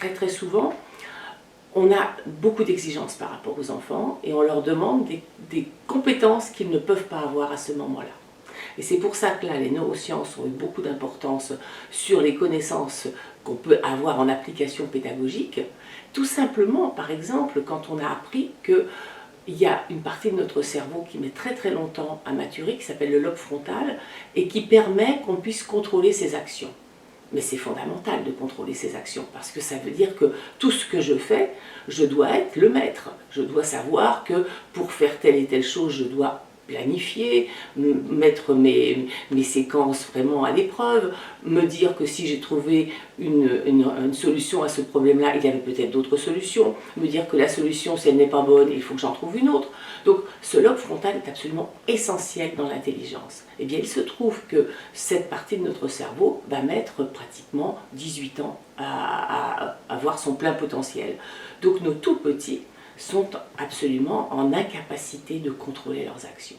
très souvent, on a beaucoup d'exigences par rapport aux enfants et on leur demande des compétences qu'ils ne peuvent pas avoir à ce moment-là. Et c'est pour ça que là, les neurosciences ont eu beaucoup d'importance sur les connaissances qu'on peut avoir en application pédagogique. Tout simplement, par exemple, quand on a appris qu'il y a une partie de notre cerveau qui met très longtemps à maturer, qui s'appelle le lobe frontal, et qui permet qu'on puisse contrôler ses actions. Mais c'est fondamental de contrôler ses actions, parce que ça veut dire que tout ce que je fais, je dois être le maître. Je dois savoir que pour faire telle et telle chose, je dois planifier, mettre mes séquences vraiment à l'épreuve, me dire que si j'ai trouvé une solution à ce problème-là, il y avait peut-être d'autres solutions, me dire que la solution, si elle n'est pas bonne, il faut que j'en trouve une autre. Donc ce lobe frontal est absolument essentiel dans l'intelligence. Eh bien, il se trouve que cette partie de notre cerveau va mettre pratiquement 18 ans à avoir son plein potentiel. Donc nos tout petits sont absolument en incapacité de contrôler leurs actions.